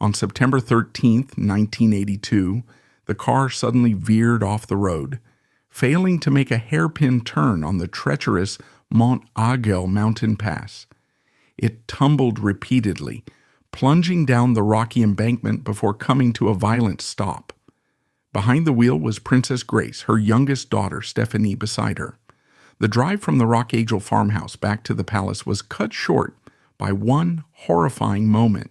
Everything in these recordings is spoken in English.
On September 13th, 1982, the car suddenly veered off the road, failing to make a hairpin turn on the treacherous Mont Agel mountain pass. It tumbled repeatedly, plunging down the rocky embankment before coming to a violent stop. Behind the wheel was Princess Grace, her youngest daughter, Stephanie, beside her. The drive from the Rock Angel farmhouse back to the palace was cut short by one horrifying moment.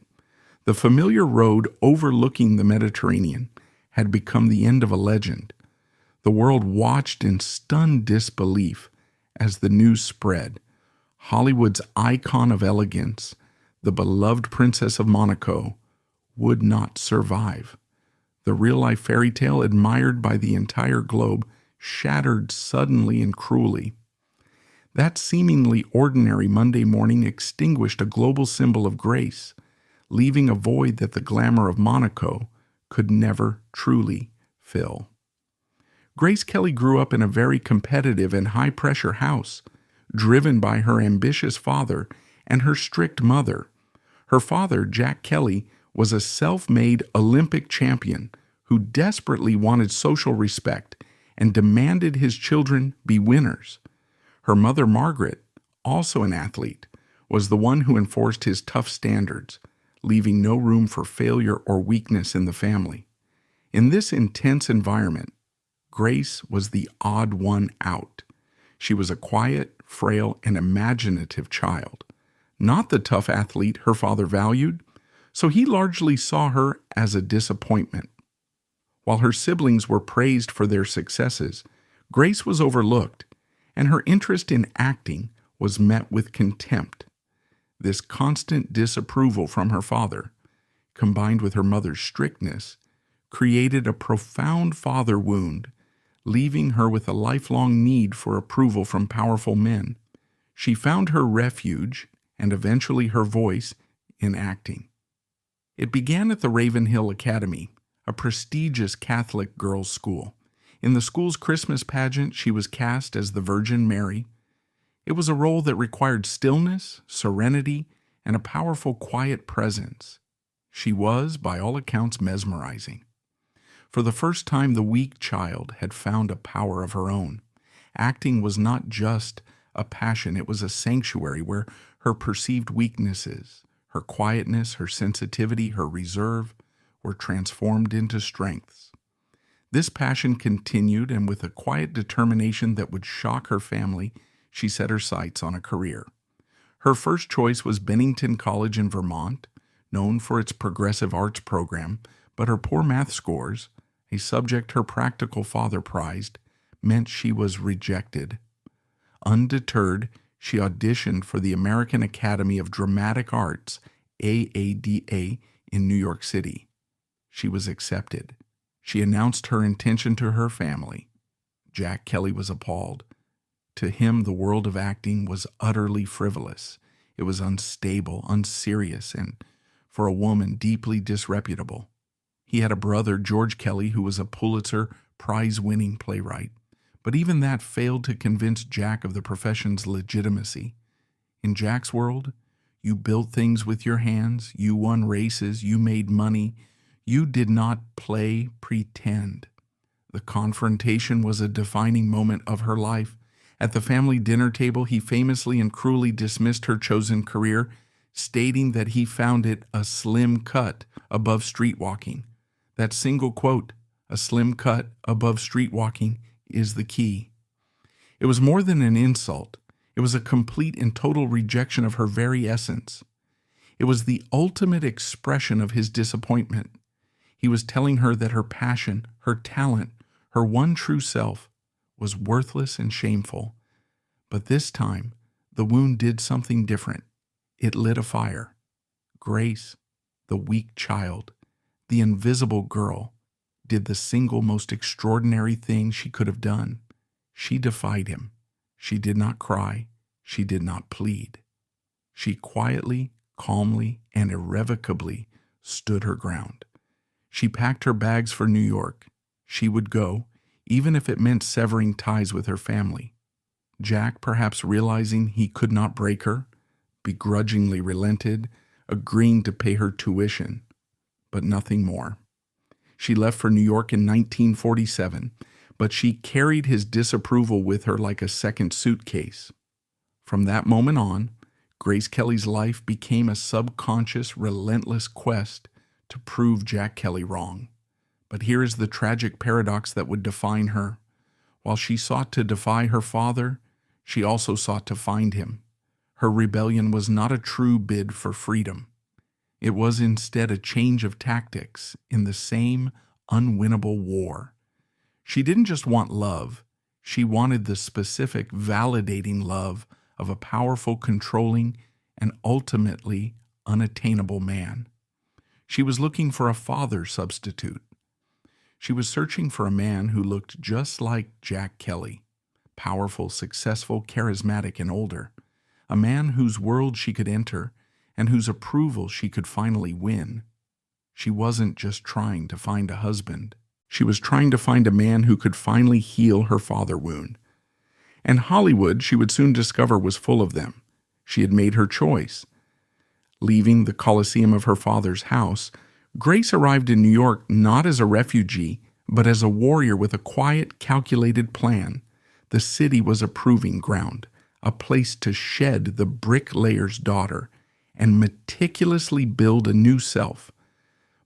The familiar road overlooking the Mediterranean had become the end of a legend. The world watched in stunned disbelief as the news spread. Hollywood's icon of elegance, the beloved Princess of Monaco, would not survive. The real-life fairy tale admired by the entire globe shattered suddenly and cruelly. That seemingly ordinary Monday morning extinguished a global symbol of grace, leaving a void that the glamour of Monaco could never truly fill. Grace Kelly grew up in a very competitive and high-pressure house, driven by her ambitious father and her strict mother. Her father, Jack Kelly, was a self-made Olympic champion who desperately wanted social respect and demanded his children be winners. Her mother, Margaret, also an athlete, was the one who enforced his tough standards, leaving no room for failure or weakness in the family. In this intense environment, Grace was the odd one out. She was a quiet, frail, and imaginative child, not the tough athlete her father valued, so he largely saw her as a disappointment. While her siblings were praised for their successes, Grace was overlooked, and her interest in acting was met with contempt. This constant disapproval from her father, combined with her mother's strictness, created a profound father wound, leaving her with a lifelong need for approval from powerful men. She found her refuge, and eventually her voice, in acting. It began at the Ravenhill Academy, a prestigious Catholic girls' school. In the school's Christmas pageant, she was cast as the Virgin Mary. It was a role that required stillness, serenity, and a powerful, quiet presence. She was, by all accounts, mesmerizing. For the first time, the weak child had found a power of her own. Acting was not just a passion, it was a sanctuary where her perceived weaknesses, her quietness, her sensitivity, her reserve, were transformed into strengths. This passion continued, and with a quiet determination that would shock her family, she set her sights on a career. Her first choice was Bennington College in Vermont, known for its progressive arts program, but her poor math scores, a subject her practical father prized, meant she was rejected. Undeterred, she auditioned for the American Academy of Dramatic Arts, AADA, in New York City. She was accepted. She announced her intention to her family. Jack Kelly was appalled. To him, the world of acting was utterly frivolous. It was unstable, unserious, and, for a woman, deeply disreputable. He had a brother, George Kelly, who was a Pulitzer Prize-winning playwright, but even that failed to convince Jack of the profession's legitimacy. In Jack's world, you built things with your hands, you won races, you made money, you did not play pretend. The confrontation was a defining moment of her life. At the family dinner table, he famously and cruelly dismissed her chosen career, stating that he found it a slim cut above street walking. That single quote, "a slim cut above street walking," is the key. It was more than an insult. It was a complete and total rejection of her very essence. It was the ultimate expression of his disappointment. He was telling her that her passion, her talent, her one true self, was worthless and shameful. But this time, the wound did something different. It lit a fire. Grace, the weak child, the invisible girl, did the single most extraordinary thing she could have done. She defied him. She did not cry. She did not plead. She quietly, calmly, and irrevocably stood her ground. She packed her bags for New York. She would go, even if it meant severing ties with her family. Jack, perhaps realizing he could not break her, begrudgingly relented, agreeing to pay her tuition. but nothing more. She left for New York in 1947, but she carried his disapproval with her like a second suitcase. From that moment on, Grace Kelly's life became a subconscious, relentless quest to prove Jack Kelly wrong. But here is the tragic paradox that would define her. While she sought to defy her father, she also sought to find him. Her rebellion was not a true bid for freedom. It was instead a change of tactics in the same unwinnable war. She didn't just want love, she wanted the specific, validating love of a powerful, controlling, and ultimately unattainable man. She was looking for a father substitute. She was searching for a man who looked just like Jack Kelly, powerful, successful, charismatic, and older, a man whose world she could enter and whose approval she could finally win. She wasn't just trying to find a husband. She was trying to find a man who could finally heal her father wound. And Hollywood, she would soon discover, was full of them. She had made her choice. Leaving the Coliseum of her father's house, Grace arrived in New York not as a refugee, but as a warrior with a quiet, calculated plan. The city was a proving ground, a place to shed the bricklayer's daughter and meticulously build a new self.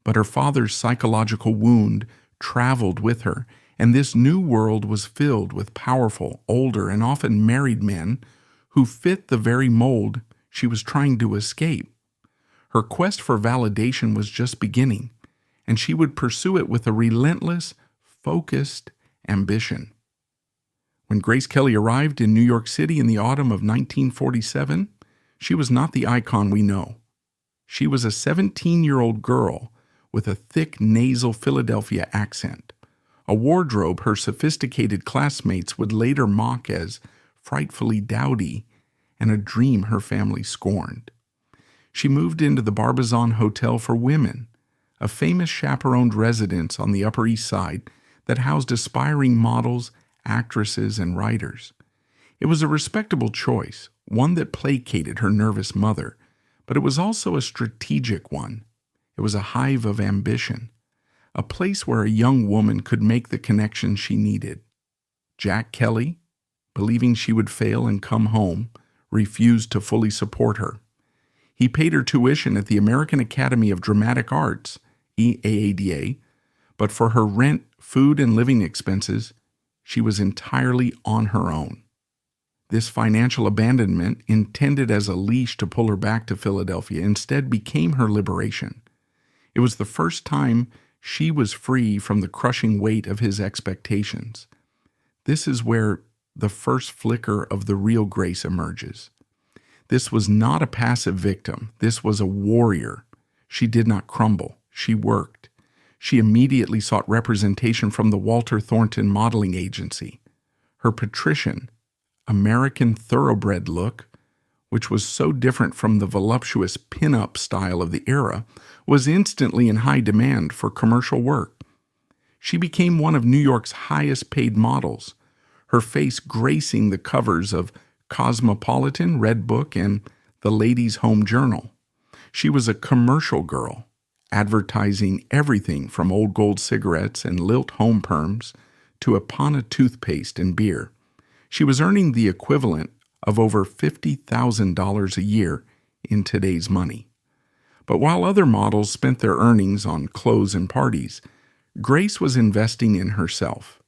But her father's psychological wound traveled with her, and this new world was filled with powerful, older, and often married men who fit the very mold she was trying to escape. Her quest for validation was just beginning, and she would pursue it with a relentless, focused ambition. When Grace Kelly arrived in New York City in the autumn of 1947, she was not the icon we know. She was a 17-year-old girl with a thick nasal Philadelphia accent, a wardrobe her sophisticated classmates would later mock as frightfully dowdy, and a dream her family scorned. She moved into the Barbizon Hotel for Women, a famous chaperoned residence on the Upper East Side that housed aspiring models, actresses, and writers. It was a respectable choice, one that placated her nervous mother, but it was also a strategic one. It was a hive of ambition, a place where a young woman could make the connections she needed. Jack Kelly, believing she would fail and come home, refused to fully support her. He paid her tuition at the American Academy of Dramatic Arts, AADA, but for her rent, food, and living expenses, she was entirely on her own. This financial abandonment, intended as a leash to pull her back to Philadelphia, instead became her liberation. It was the first time she was free from the crushing weight of his expectations. This is where the first flicker of the real Grace emerges. This was not a passive victim. This was a warrior. She did not crumble. She worked. She immediately sought representation from the Walter Thornton modeling agency. Her patrician, American thoroughbred look, which was so different from the voluptuous pin-up style of the era, was instantly in high demand for commercial work. She became one of New York's highest-paid models, her face gracing the covers of Cosmopolitan, Red Book, and the Ladies' Home Journal. She was a commercial girl, advertising everything from Old Gold cigarettes and Lilt home perms to Ipana toothpaste and beer. She was earning the equivalent of over $50,000 a year in today's money. But while other models spent their earnings on clothes and parties, Grace was investing in herself.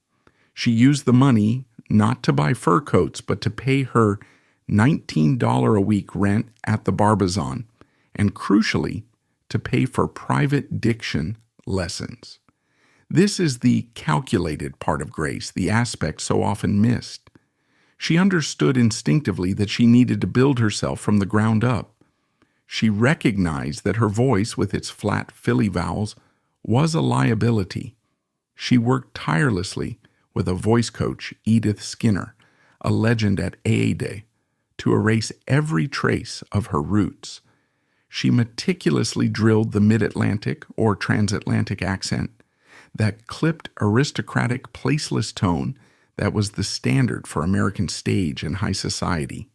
She used the money not to buy fur coats, but to pay her $19 a week rent at the Barbizon, and crucially, to pay for private diction lessons. This is the calculated part of Grace, the aspect so often missed. She understood instinctively that she needed to build herself from the ground up. She recognized that her voice, with its flat Philly vowels, was a liability. She worked tirelessly with a voice coach, Edith Skinner, a legend at AADA, to erase every trace of her roots. She meticulously drilled the mid-Atlantic or transatlantic accent, that clipped, aristocratic, placeless tone that was the standard for American stage and high society.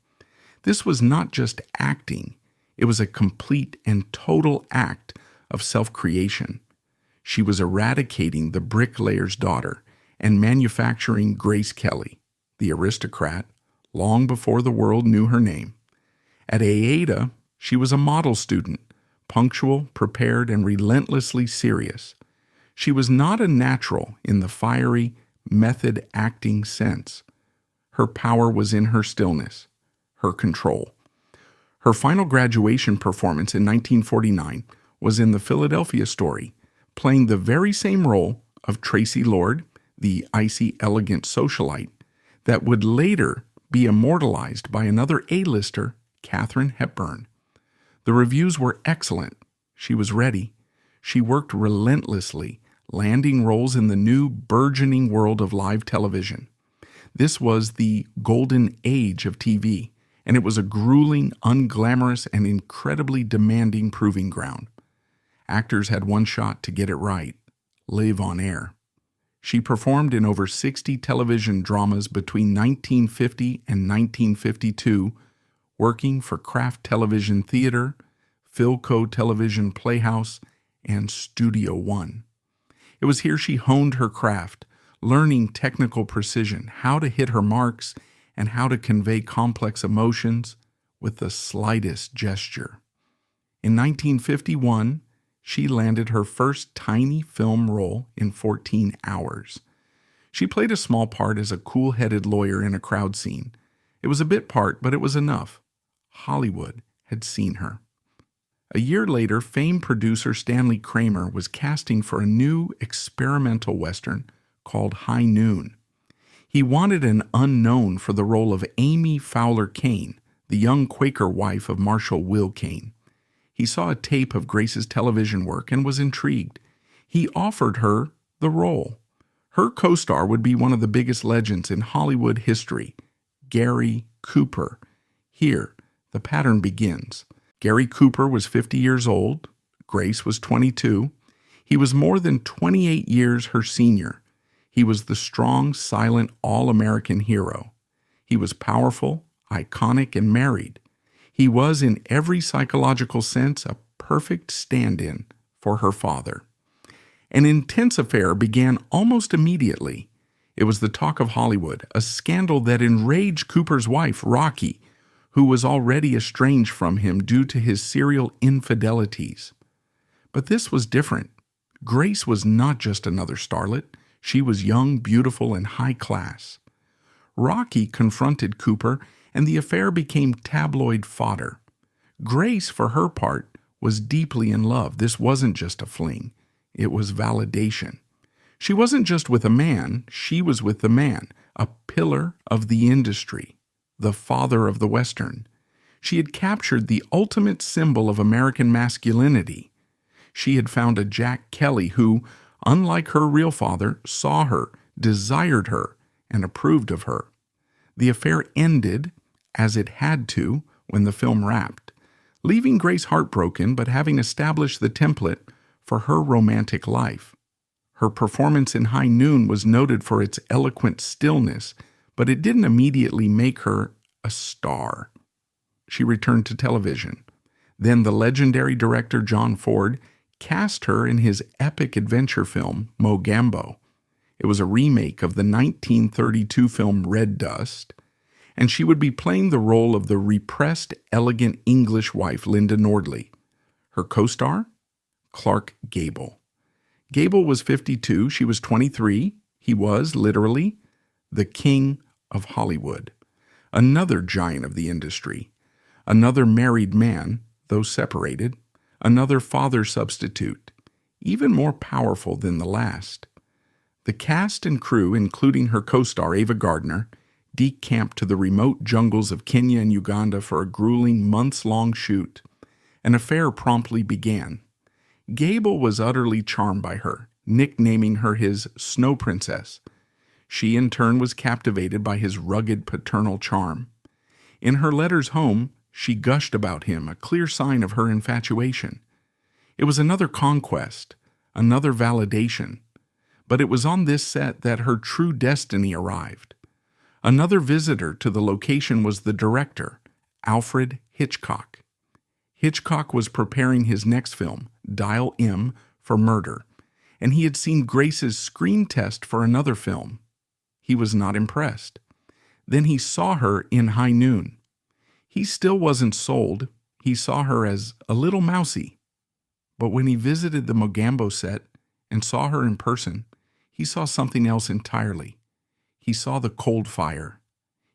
This was not just acting. It was a complete and total act of self-creation. She was eradicating the bricklayer's daughter and manufacturing Grace Kelly, the aristocrat, long before the world knew her name. At AIDA, she was a model student, punctual, prepared, and relentlessly serious. She was not a natural in the fiery, method acting sense. Her power was in her stillness, her control. Her final graduation performance in 1949 was in The Philadelphia Story, playing the very same role of Tracy Lord, the icy, elegant socialite, that would later be immortalized by another A-lister, Katharine Hepburn. The reviews were excellent. She was ready. She worked relentlessly, landing roles in the new, burgeoning world of live television. This was the golden age of TV, and it was a grueling, unglamorous, and incredibly demanding proving ground. Actors had one shot to get it right: live on air. She performed in over 60 television dramas between 1950 and 1952, working for Kraft Television Theater, Philco Television Playhouse, and Studio One. It was here she honed her craft, learning technical precision, how to hit her marks, and how to convey complex emotions with the slightest gesture. In 1951, she landed her first tiny film role in 14 hours. She played a small part as a cool-headed lawyer in a crowd scene. It was a bit part, but it was enough. Hollywood had seen her. A year later, famed producer Stanley Kramer was casting for a new experimental Western called High Noon. He wanted an unknown for the role of Amy Fowler Kane, the young Quaker wife of Marshal Will Kane. He saw a tape of Grace's television work and was intrigued. He offered her the role. Her co-star would be one of the biggest legends in Hollywood history, Gary Cooper. Here, the pattern begins. Gary Cooper was 50 years old. Grace was 22. He was more than 28 years her senior. He was the strong, silent, all-American hero. He was powerful, iconic, and married. He was, in every psychological sense, a perfect stand-in for her father. An intense affair began almost immediately. It was the talk of Hollywood, a scandal that enraged Cooper's wife, Rocky, who was already estranged from him due to his serial infidelities. But this was different. Grace was not just another starlet. She was young, beautiful, and high class. Rocky confronted Cooper, and the affair became tabloid fodder. Grace, for her part, was deeply in love. This wasn't just a fling. It was validation. She wasn't just with a man, she was with the man, a pillar of the industry, the father of the Western. She had captured the ultimate symbol of American masculinity. She had found a Jack Kelly who, unlike her real father, saw her, desired her, and approved of her. The affair ended, as it had to, when the film wrapped, leaving Grace heartbroken but having established the template for her romantic life. Her performance in High Noon was noted for its eloquent stillness, but it didn't immediately make her a star. She returned to television. Then the legendary director John Ford cast her in his epic adventure film, Mogambo. It was a remake of the 1932 film Red Dust, and she would be playing the role of the repressed, elegant English wife, Linda Nordley. Her co-star? Clark Gable. Gable was 52, she was 23. He was, literally, the king of Hollywood. Another giant of the industry. Another married man, though separated. Another father substitute, even more powerful than the last. The cast and crew, including her co-star Ava Gardner, decamped to the remote jungles of Kenya and Uganda for a grueling months-long shoot. An affair promptly began. Gable was utterly charmed by her, nicknaming her his Snow Princess. She, in turn, was captivated by his rugged paternal charm. In her letters home, she gushed about him, a clear sign of her infatuation. It was another conquest, another validation. But it was on this set that her true destiny arrived. Another visitor to the location was the director, Alfred Hitchcock. Hitchcock was preparing his next film, Dial M, for Murder, and he had seen Grace's screen test for another film. He was not impressed. Then he saw her in High Noon. He still wasn't sold. He saw her as a little mousy. But when he visited the Mogambo set and saw her in person, he saw something else entirely. He saw the cold fire.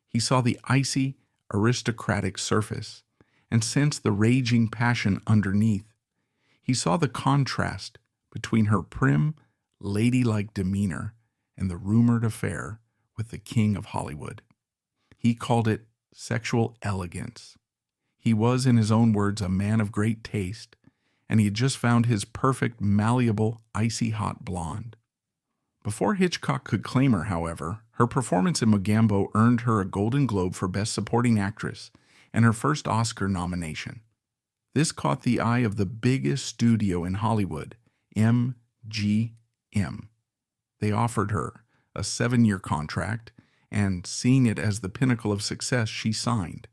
He saw the icy, aristocratic surface and sensed the raging passion underneath. He saw the contrast between her prim, ladylike demeanor and the rumored affair with the king of Hollywood. He called it sexual elegance. He was, in his own words, a man of great taste, and he had just found his perfect, malleable, icy hot blonde. Before Hitchcock could claim her, however, her performance in Mogambo earned her a Golden Globe for Best Supporting Actress and her first Oscar nomination. This caught the eye of the biggest studio in Hollywood, MGM. They offered her a 7-year contract, and seeing it as the pinnacle of success, she signed.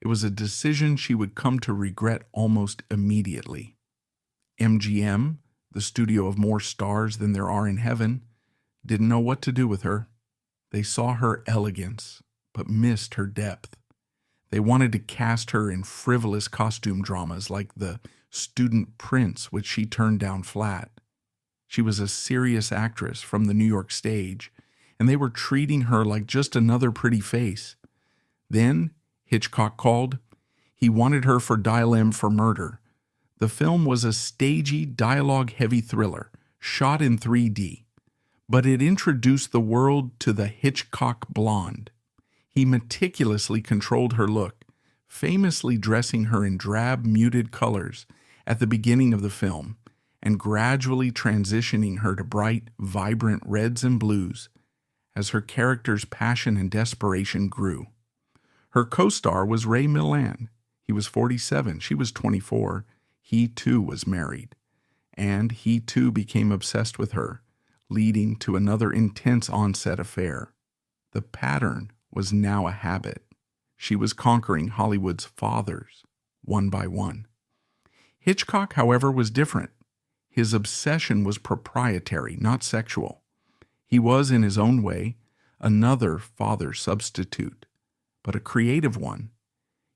It was a decision she would come to regret almost immediately. MGM, the studio of more stars than there are in heaven, didn't know what to do with her. They saw her elegance, but missed her depth. They wanted to cast her in frivolous costume dramas like The Student Prince, which she turned down flat. She was a serious actress from the New York stage, and they were treating her like just another pretty face. Then Hitchcock called. He wanted her for Dial M for Murder. The film was a stagey, dialogue-heavy thriller, shot in 3D, but it introduced the world to the Hitchcock blonde. He meticulously controlled her look, famously dressing her in drab, muted colors at the beginning of the film, and gradually transitioning her to bright, vibrant reds and blues as her character's passion and desperation grew. Her co-star was Ray Milland. He was 47, she was 24. He too was married, and he too became obsessed with her, leading to another intense on-set affair. The pattern was now a habit. She was conquering Hollywood's fathers, one by one. Hitchcock, however, was different. His obsession was proprietary, not sexual. He was, in his own way, another father substitute, but a creative one.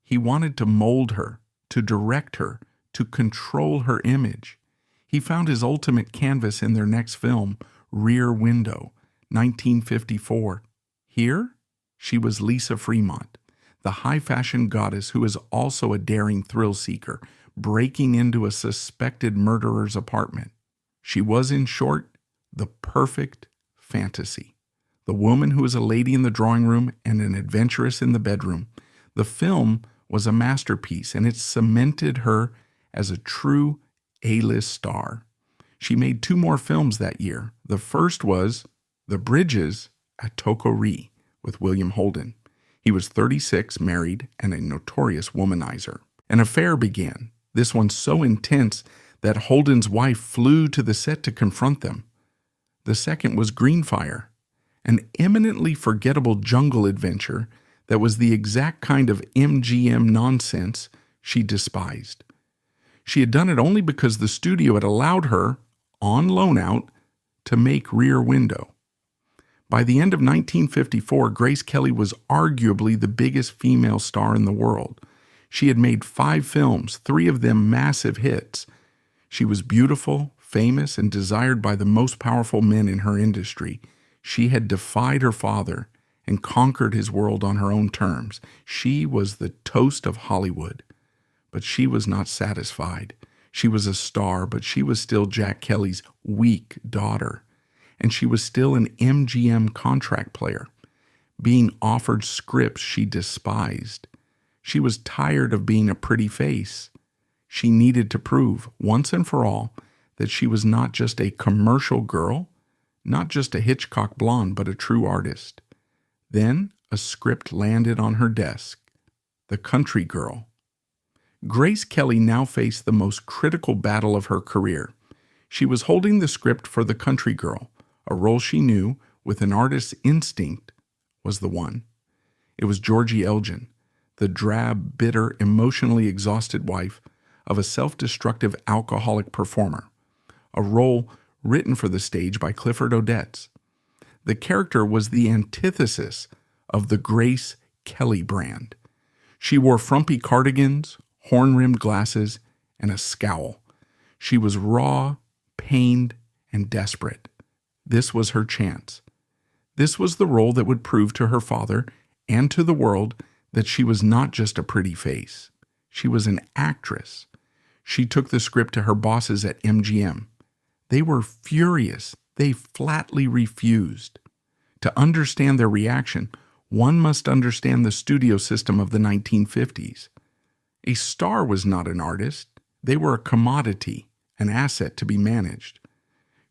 He wanted to mold her, to direct her, to control her image. He found his ultimate canvas in their next film, Rear Window, 1954. Here, she was Lisa Fremont, the high-fashion goddess who is also a daring thrill-seeker, breaking into a suspected murderer's apartment. She was, in short, the perfect fantasy. The woman who is a lady in the drawing room and an adventuress in the bedroom. The film was a masterpiece, and it cemented her as a true A-list star. She made 2 more films that year. The first was The Bridges at Toko-Ri with William Holden. He was 36, married, and a notorious womanizer. An affair began, this one so intense that Holden's wife flew to the set to confront them. The second was Greenfire, an eminently forgettable jungle adventure that was the exact kind of MGM nonsense she despised. She had done it only because the studio had allowed her, on loan out, to make Rear Window. By the end of 1954, Grace Kelly was arguably the biggest female star in the world. She had made 5 films, 3 of them massive hits. She was beautiful, famous, and desired by the most powerful men in her industry. She had defied her father and conquered his world on her own terms. She was the toast of Hollywood. But she was not satisfied. She was a star, but she was still Jack Kelly's weak daughter. And she was still an MGM contract player, being offered scripts she despised. She was tired of being a pretty face. She needed to prove, once and for all, that she was not just a commercial girl, not just a Hitchcock blonde, but a true artist. Then a script landed on her desk, The Country Girl. Grace Kelly now faced the most critical battle of her career. She was holding the script for The Country Girl, a role she knew, with an artist's instinct, was the one. It was Georgie Elgin, the drab, bitter, emotionally exhausted wife of a self-destructive alcoholic performer, a role written for the stage by Clifford Odets. The character was the antithesis of the Grace Kelly brand. She wore frumpy cardigans, horn-rimmed glasses, and a scowl. She was raw, pained, and desperate. This was her chance. This was the role that would prove to her father and to the world that she was not just a pretty face. She was an actress. She took the script to her bosses at MGM. They were furious. They flatly refused. To understand their reaction, one must understand the studio system of the 1950s. A star was not an artist. They were a commodity, an asset to be managed.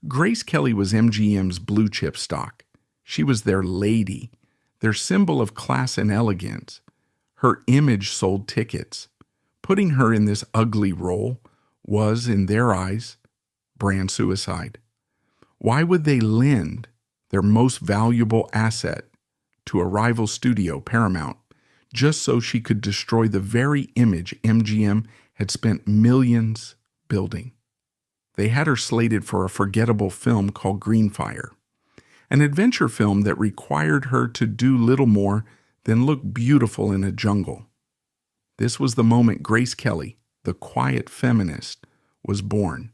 Grace Kelly was MGM's blue chip stock. She was their lady, their symbol of class and elegance. Her image sold tickets. Putting her in this ugly role was, in their eyes, brand suicide. Why would they lend their most valuable asset to a rival studio, Paramount, just so she could destroy the very image MGM had spent millions building? They had her slated for a forgettable film called Greenfire, an adventure film that required her to do little more than look beautiful in a jungle. This was the moment Grace Kelly, the quiet feminist, was born.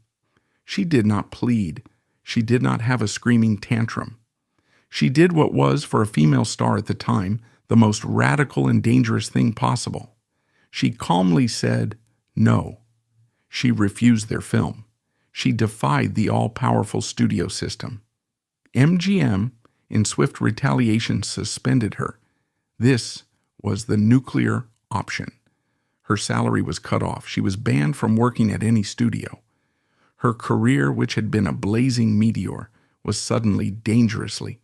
She did not plead. She did not have a screaming tantrum. She did what was, for a female star at the time, the most radical and dangerous thing possible. She calmly said no. She refused their film. She defied the all-powerful studio system. MGM, in swift retaliation, suspended her. This was the nuclear option. Her salary was cut off. She was banned from working at any studio. Her career, which had been a blazing meteor, was suddenly, dangerously,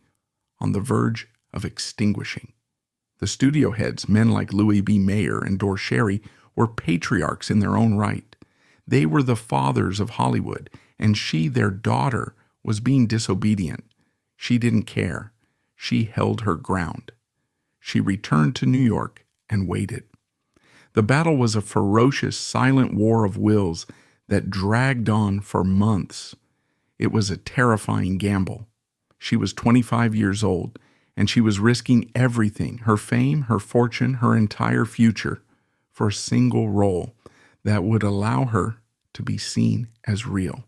on the verge of extinguishing. The studio heads, men like Louis B. Mayer and Dor Sherry, were patriarchs in their own right. They were the fathers of Hollywood, and she, their daughter, was being disobedient. She didn't care. She held her ground. She returned to New York and waited. The battle was a ferocious, silent war of wills that dragged on for months. It was a terrifying gamble. She was 25 years old, and she was risking everything, her fame, her fortune, her entire future, for a single role that would allow her to be seen as real.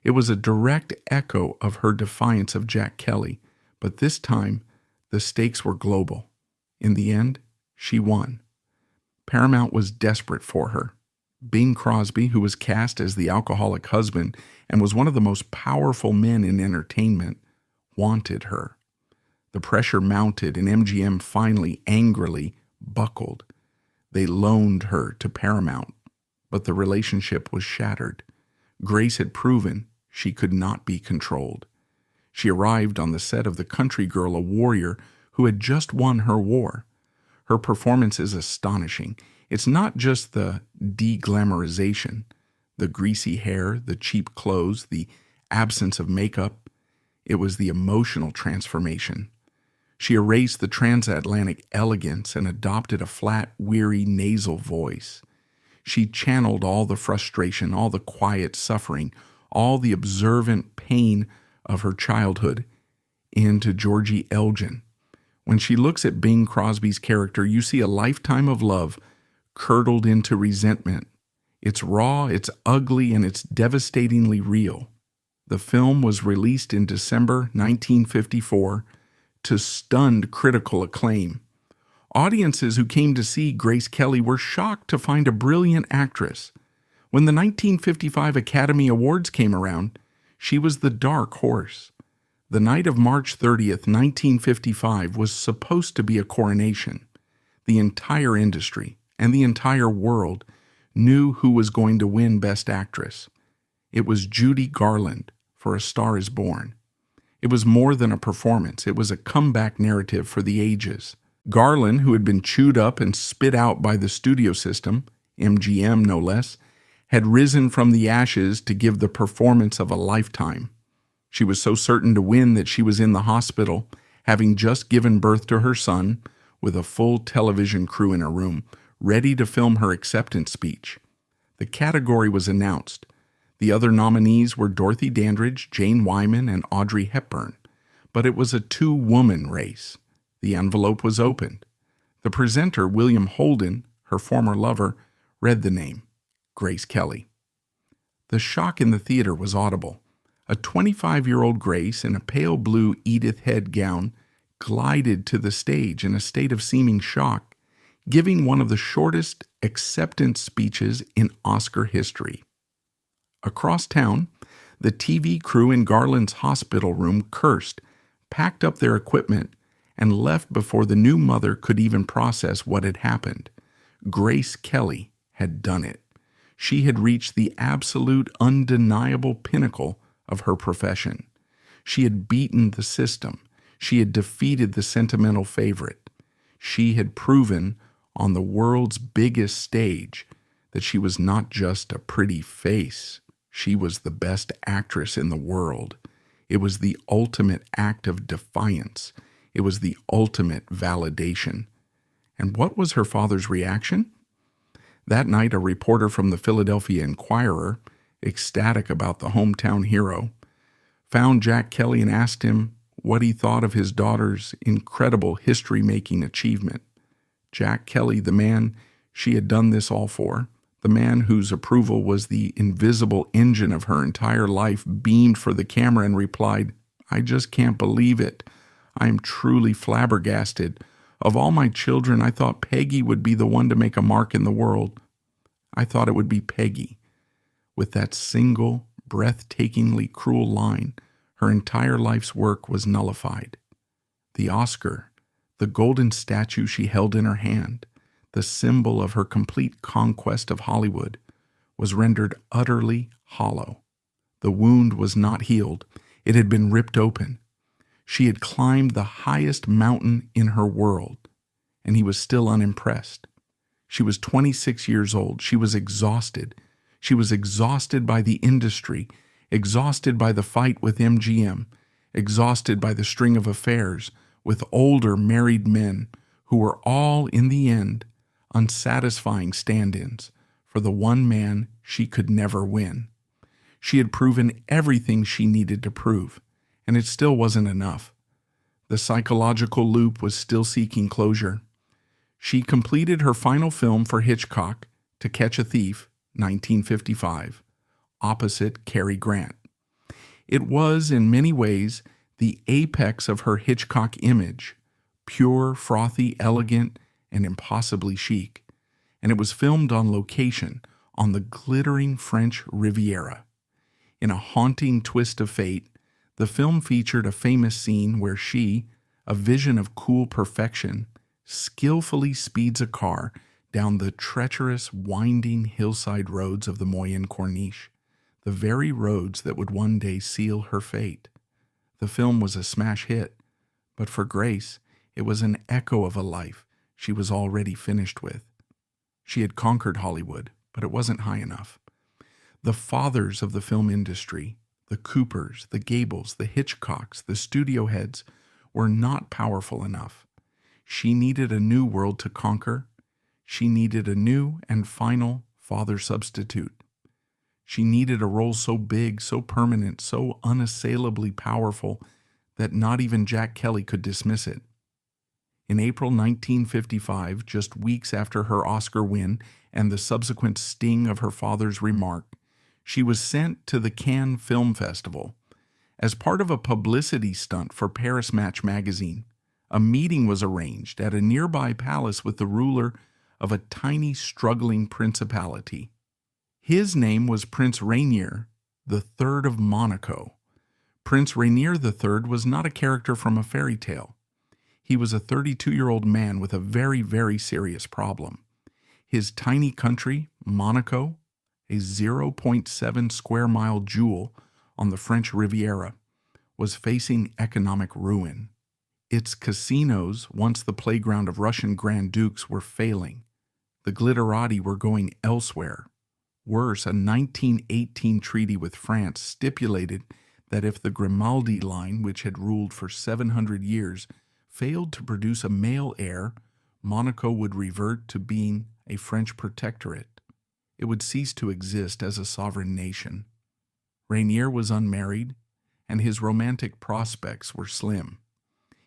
It was a direct echo of her defiance of Jack Kelly, but this time the stakes were global. In the end, she won. Paramount was desperate for her. Bing Crosby, who was cast as the alcoholic husband and was one of the most powerful men in entertainment, wanted her. The pressure mounted, and MGM finally, angrily, buckled. They loaned her to Paramount, but the relationship was shattered. Grace had proven she could not be controlled. She arrived on the set of The Country Girl, a warrior who had just won her war. Her performance is astonishing. It's not just the de-glamorization, the greasy hair, the cheap clothes, the absence of makeup. It was the emotional transformation. She erased the transatlantic elegance and adopted a flat, weary, nasal voice. She channeled all the frustration, all the quiet suffering, all the observant pain of her childhood into Georgie Elgin. When she looks at Bing Crosby's character, you see a lifetime of love curdled into resentment. It's raw, it's ugly, and it's devastatingly real. The film was released in December 1954 to stunned critical acclaim. Audiences who came to see Grace Kelly were shocked to find a brilliant actress. When the 1955 Academy Awards came around, she was the dark horse. The night of March 30th, 1955 was supposed to be a coronation. The entire industry and the entire world knew who was going to win Best Actress. It was Judy Garland for A Star is Born. It was more than a performance. It was a comeback narrative for the ages. Garland, who had been chewed up and spit out by the studio system, MGM no less, had risen from the ashes to give the performance of a lifetime. She was so certain to win that she was in the hospital, having just given birth to her son, with a full television crew in her room, ready to film her acceptance speech. The category was announced. The other nominees were Dorothy Dandridge, Jane Wyman, and Audrey Hepburn. But it was a two-woman race. The envelope was opened. The presenter, William Holden, her former lover, read the name, Grace Kelly. The shock in the theater was audible. A 25-year-old Grace in a pale blue Edith Head gown glided to the stage in a state of seeming shock, giving one of the shortest acceptance speeches in Oscar history. Across town, the TV crew in Garland's hospital room cursed, packed up their equipment, and left before the new mother could even process what had happened. Grace Kelly had done it. She had reached the absolute, undeniable pinnacle of her profession. She had beaten the system. She had defeated the sentimental favorite. She had proven on the world's biggest stage that she was not just a pretty face. She was the best actress in the world. It was the ultimate act of defiance. It was the ultimate validation. And what was her father's reaction? That night, a reporter from the Philadelphia Inquirer, ecstatic about the hometown hero, found Jack Kelly and asked him what he thought of his daughter's incredible history-making achievement. Jack Kelly, the man she had done this all for, the man whose approval was the invisible engine of her entire life, beamed for the camera and replied, "I just can't believe it. I am truly flabbergasted. Of all my children, I thought Peggy would be the one to make a mark in the world. I thought it would be Peggy." With that single, breathtakingly cruel line, her entire life's work was nullified. The Oscar, the golden statue she held in her hand, the symbol of her complete conquest of Hollywood, was rendered utterly hollow. The wound was not healed. It had been ripped open. She had climbed the highest mountain in her world, and he was still unimpressed. She was 26 years old. She was exhausted. She was exhausted by the industry, exhausted by the fight with MGM, exhausted by the string of affairs with older married men who were all, in the end, unsatisfying stand-ins for the one man she could never win. She had proven everything she needed to prove, and it still wasn't enough. The psychological loop was still seeking closure. She completed her final film for Hitchcock, To Catch a Thief, 1955, opposite Cary Grant. It was, in many ways, the apex of her Hitchcock image, pure, frothy, elegant, and impossibly chic, and it was filmed on location on the glittering French Riviera. In a haunting twist of fate, the film featured a famous scene where she, a vision of cool perfection, skillfully speeds a car down the treacherous, winding hillside roads of the Moyen Corniche, the very roads that would one day seal her fate. The film was a smash hit, but for Grace, it was an echo of a life she was already finished with. She had conquered Hollywood, but it wasn't high enough. The fathers of the film industry, the Coopers, the Gables, the Hitchcocks, the studio heads, were not powerful enough. She needed a new world to conquer. She needed a new and final father substitute. She needed a role so big, so permanent, so unassailably powerful that not even Jack Kelly could dismiss it. In April 1955, just weeks after her Oscar win and the subsequent sting of her father's remark, she was sent to the Cannes Film Festival. As part of a publicity stunt for Paris Match magazine, a meeting was arranged at a nearby palace with the ruler of a tiny, struggling principality. His name was Prince Rainier III of Monaco. Prince Rainier III was not a character from a fairy tale. He was a 32-year-old man with a very, very serious problem. His tiny country, Monaco, a 0.7 square mile jewel on the French Riviera, was facing economic ruin. Its casinos, once the playground of Russian Grand Dukes, were failing. The glitterati were going elsewhere. Worse, a 1918 treaty with France stipulated that if the Grimaldi line, which had ruled for 700 years, failed to produce a male heir, Monaco would revert to being a French protectorate. it would cease to exist as a sovereign nation. Rainier was unmarried, and his romantic prospects were slim.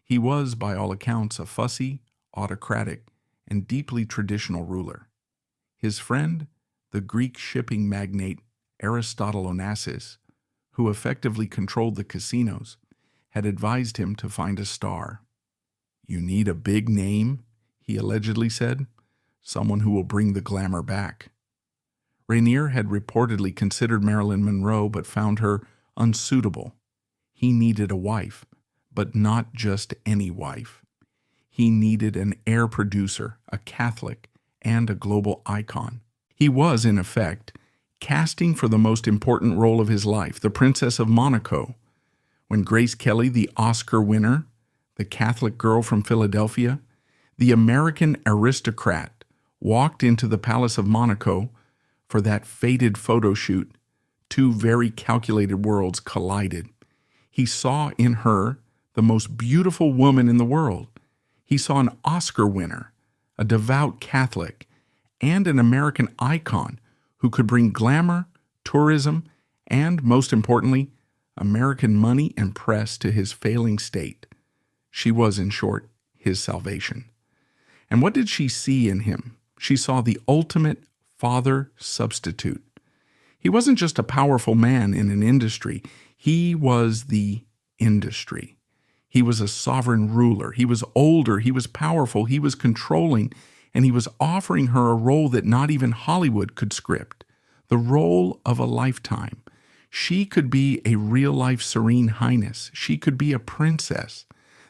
He was, by all accounts, a fussy, autocratic, and deeply traditional ruler. His friend, the Greek shipping magnate Aristotle Onassis, who effectively controlled the casinos, had advised him to find a star. "You need a big name," he allegedly said, "someone who will bring the glamour back." Rainier had reportedly considered Marilyn Monroe but found her unsuitable. He needed a wife, but not just any wife. He needed an heir producer, a Catholic, and a global icon. He was, in effect, casting for the most important role of his life, the Princess of Monaco. When Grace Kelly, the Oscar winner, the Catholic girl from Philadelphia, the American aristocrat, walked into the Palace of Monaco for that fated photo shoot, two very calculated worlds collided. He saw in her the most beautiful woman in the world. He saw an Oscar winner, a devout Catholic, and an American icon who could bring glamour, tourism, and, most importantly, American money and press to his failing state. She was, in short, his salvation. And what did she see in him? She saw the ultimate father substitute. He wasn't just a powerful man in an industry. He was the industry. He was a sovereign ruler. He was older. He was powerful. He was controlling. And he was offering her a role that not even Hollywood could script, the role of a lifetime. She could be a real-life Serene Highness. She could be a princess.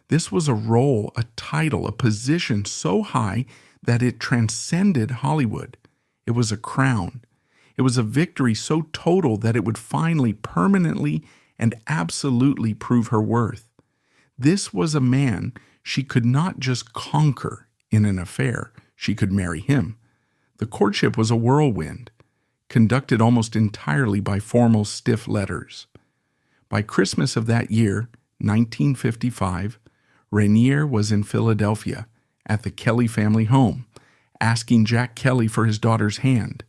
This was a role, a title, a position so high that it transcended Hollywood. It was a crown. It was a victory so total that it would finally, permanently, and absolutely prove her worth. This was a man she could not just conquer in an affair. She could marry him. The courtship was a whirlwind, conducted almost entirely by formal stiff letters. By Christmas of that year, 1955, Rainier was in Philadelphia at the Kelly family home, asking Jack Kelly for his daughter's hand,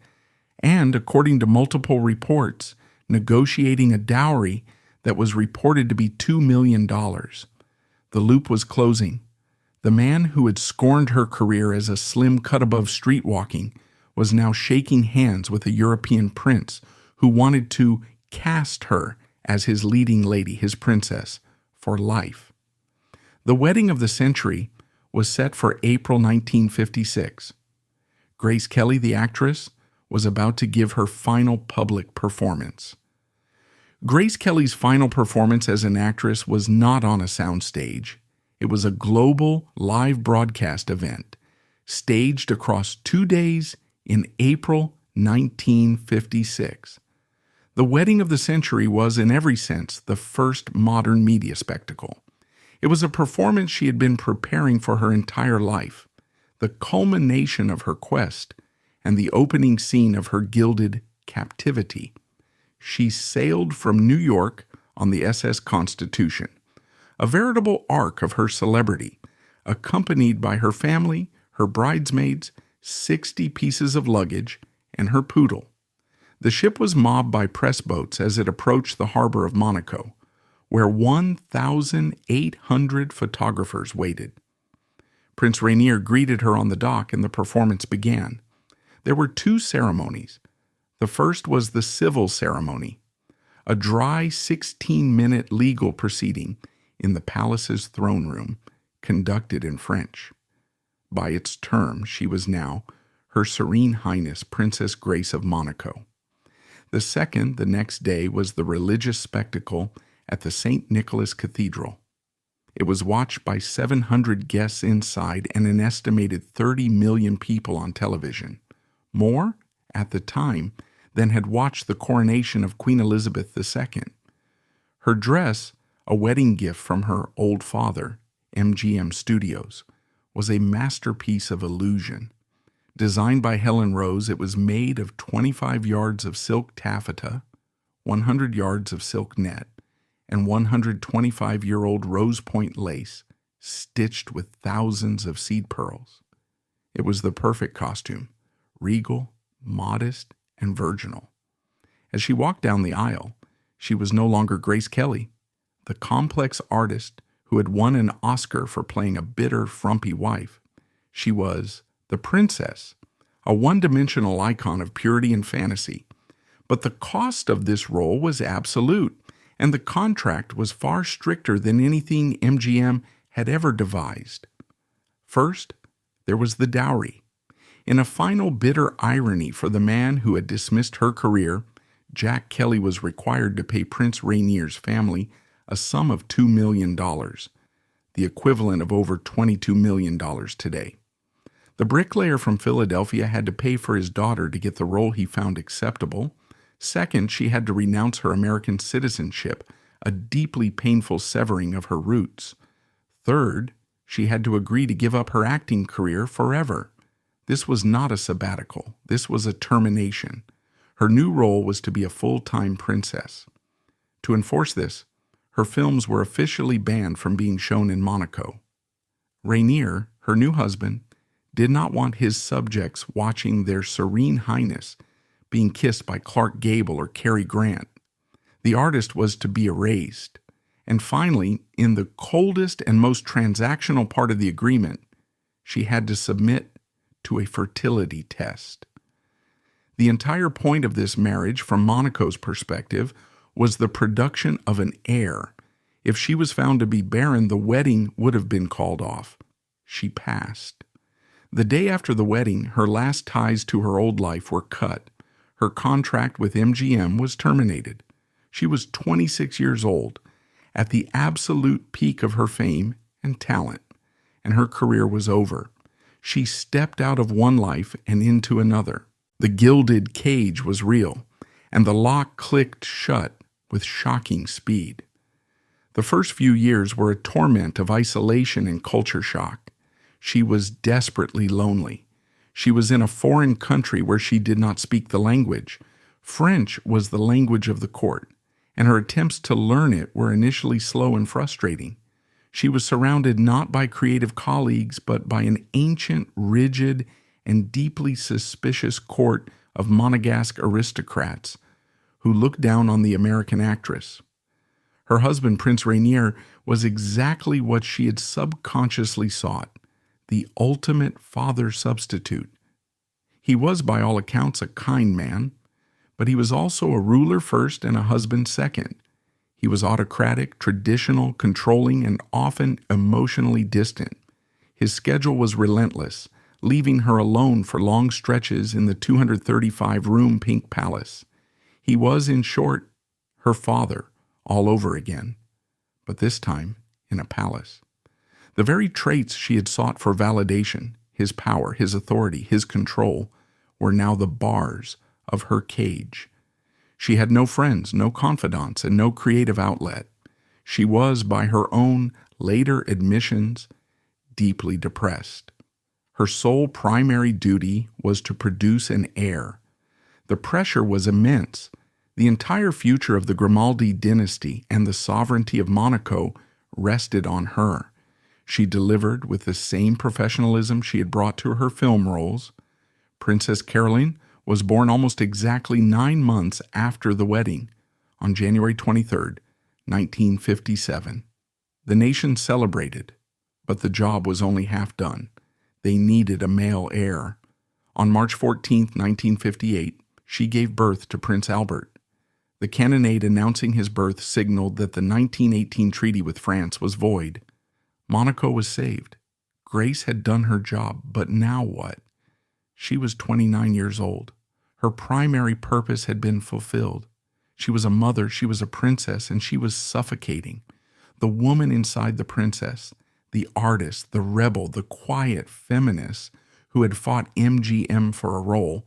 and, according to multiple reports, negotiating a dowry that was reported to be $2 million. The loop was closing. The man who had scorned her career as a slim cut above street walking was now shaking hands with a European prince who wanted to cast her as his leading lady, his princess, for life. The wedding of the century was set for April 1956. Grace Kelly, the actress, was about to give her final public performance. Grace Kelly's final performance as an actress was not on a soundstage. It was a global live broadcast event, staged across 2 days in April 1956. The wedding of the century was, in every sense, the first modern media spectacle. It was a performance she had been preparing for her entire life, the culmination of her quest, and the opening scene of her gilded captivity. She sailed from New York on the SS Constitution, a veritable arc of her celebrity, accompanied by her family, her bridesmaids, 60 pieces of luggage, and her poodle. The ship was mobbed by press boats as it approached the harbor of Monaco, where 1,800 photographers waited. Prince Rainier greeted her on the dock and the performance began. There were 2 ceremonies. The first was the civil ceremony, a dry 16-minute legal proceeding in the palace's throne room, conducted in French. By its term, she was now Her Serene Highness Princess Grace of Monaco. The second, the next day, was the religious spectacle at the St. Nicholas Cathedral. It was watched by 700 guests inside and an estimated 30 million people on television. More, at the time, than had watched the coronation of Queen Elizabeth II. Her dress, a wedding gift from her old father, MGM Studios, was a masterpiece of illusion. Designed by Helen Rose, it was made of 25 yards of silk taffeta, 100 yards of silk net, and 125-year-old rose point lace, stitched with thousands of seed pearls. It was the perfect costume, regal, modest, and virginal. As she walked down the aisle, she was no longer Grace Kelly, the complex artist who had won an Oscar for playing a bitter, frumpy wife. She was the princess, a one-dimensional icon of purity and fantasy. But the cost of this role was absolute, and the contract was far stricter than anything MGM had ever devised. First, there was the dowry. In a final bitter irony for the man who had dismissed her career, Jack Kelly was required to pay Prince Rainier's family a sum of $2 million, the equivalent of over $22 million today. The bricklayer from Philadelphia had to pay for his daughter to get the role he found acceptable. Second, she had to renounce her American citizenship, a deeply painful severing of her roots. Third, she had to agree to give up her acting career forever. This was not a sabbatical. This was a termination. Her new role was to be a full-time princess. To enforce this, her films were officially banned from being shown in Monaco. Rainier, her new husband, did not want his subjects watching their Serene Highness being kissed by Clark Gable or Cary Grant. The artist was to be erased. And finally, in the coldest and most transactional part of the agreement, she had to submit to a fertility test. The entire point of this marriage, from Monaco's perspective, was the production of an heir. If she was found to be barren, the wedding would have been called off. She passed. The day after the wedding, her last ties to her old life were cut. Her contract with MGM was terminated. She was 26 years old, at the absolute peak of her fame and talent, and her career was over. She stepped out of one life and into another. The gilded cage was real, and the lock clicked shut with shocking speed. The first few years were a torment of isolation and culture shock. She was desperately lonely. She was in a foreign country where she did not speak the language. French was the language of the court, and her attempts to learn it were initially slow and frustrating. She was surrounded not by creative colleagues, but by an ancient, rigid, and deeply suspicious court of Monegasque aristocrats who looked down on the American actress. Her husband, Prince Rainier, was exactly what she had subconsciously sought, the ultimate father substitute. He was, by all accounts, a kind man, but he was also a ruler first and a husband second. He was autocratic, traditional, controlling, and often emotionally distant. His schedule was relentless, leaving her alone for long stretches in the 235-room Pink Palace. He was, in short, her father all over again, but this time in a palace. The very traits she had sought for validation, his power, his authority, his control, were now the bars of her cage. She had no friends, no confidants, and no creative outlet. She was, by her own later admissions, deeply depressed. Her sole primary duty was to produce an heir. The pressure was immense. The entire future of the Grimaldi dynasty and the sovereignty of Monaco rested on her. She delivered with the same professionalism she had brought to her film roles. Princess Caroline was born almost exactly 9 months after the wedding, on January 23, 1957. The nation celebrated, but the job was only half done. They needed a male heir. On March 14, 1958, she gave birth to Prince Albert. The cannonade announcing his birth signaled that the 1918 treaty with France was void. Monaco was saved. Grace had done her job, but now what? She was 29 years old. Her primary purpose had been fulfilled. She was a mother, she was a princess, and she was suffocating. The woman inside the princess, the artist, the rebel, the quiet feminist who had fought MGM for a role,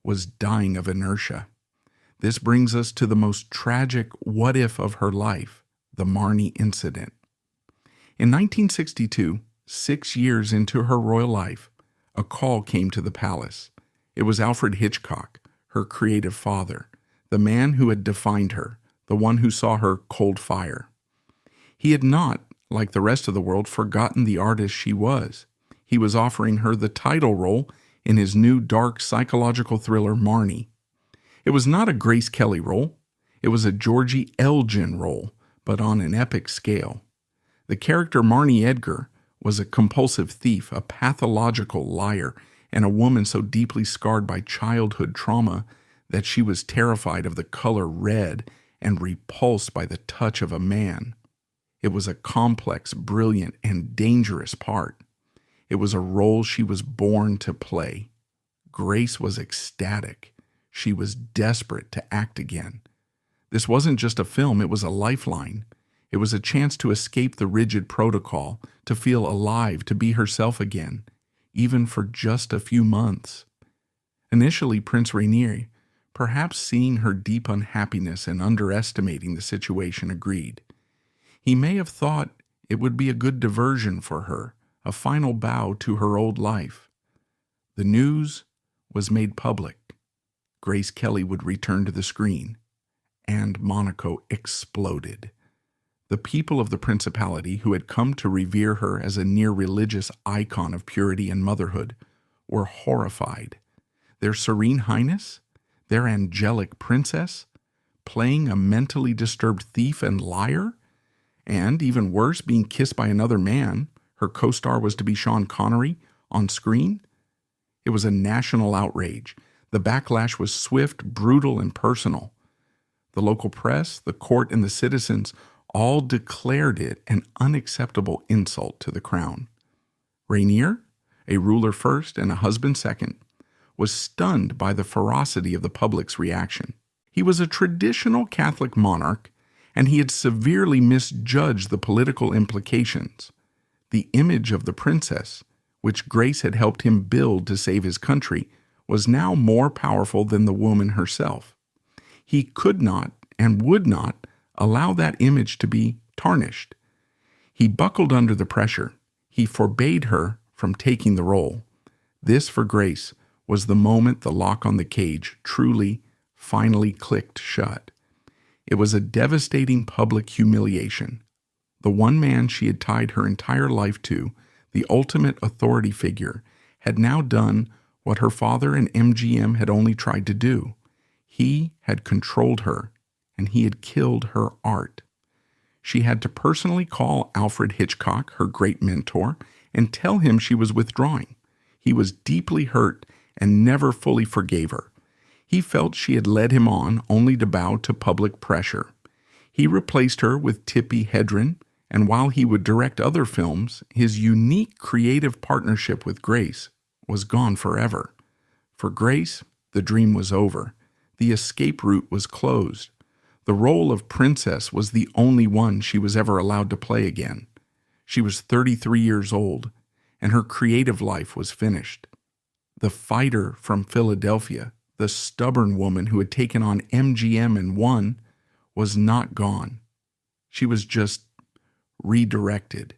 was dying of inertia. This brings us to the most tragic what-if of her life, the Marnie incident. In 1962, 6 years into her royal life, a call came to the palace. It was Alfred Hitchcock, her creative father, the man who had defined her, the one who saw her cold fire. He had not, like the rest of the world, forgotten the artist she was. He was offering her the title role in his new dark psychological thriller, Marnie. It was not a Grace Kelly role. It was a Georgie Elgin role, but on an epic scale. The character Marnie Edgar was a compulsive thief, a pathological liar, and a woman so deeply scarred by childhood trauma that she was terrified of the color red and repulsed by the touch of a man. It was a complex, brilliant, and dangerous part. It was a role she was born to play. Grace was ecstatic. She was desperate to act again. This wasn't just a film, it was a lifeline. It was a chance to escape the rigid protocol, to feel alive, to be herself again, even for just a few months. Initially, Prince Rainier, perhaps seeing her deep unhappiness and underestimating the situation, agreed. He may have thought it would be a good diversion for her, a final bow to her old life. The news was made public. Grace Kelly would return to the screen, and Monaco exploded. The people of the Principality, who had come to revere her as a near-religious icon of purity and motherhood, were horrified. Their Serene Highness, their angelic princess, playing a mentally disturbed thief and liar, and, even worse, being kissed by another man, her co-star was to be Sean Connery, on screen. It was a national outrage. The backlash was swift, brutal, and personal. The local press, the court, and the citizens all declared it an unacceptable insult to the crown. Rainier, a ruler first and a husband second, was stunned by the ferocity of the public's reaction. He was a traditional Catholic monarch, and he had severely misjudged the political implications. The image of the princess, which Grace had helped him build to save his country, was now more powerful than the woman herself. He could not and would not allow that image to be tarnished. He buckled under the pressure. He forbade her from taking the role. This, for Grace, was the moment the lock on the cage truly, finally clicked shut. It was a devastating public humiliation. The one man she had tied her entire life to, the ultimate authority figure, had now done what her father and MGM had only tried to do. He had controlled her, and he had killed her art. She had to personally call Alfred Hitchcock, her great mentor, and tell him she was withdrawing. He was deeply hurt and never fully forgave her. He felt she had led him on only to bow to public pressure. He replaced her with Tippi Hedren, and while he would direct other films, his unique creative partnership with Grace was gone forever. For Grace, the dream was over. The escape route was closed. The role of princess was the only one she was ever allowed to play again. She was 33 years old, and her creative life was finished. The fighter from Philadelphia, the stubborn woman who had taken on MGM and won, was not gone. She was just redirected.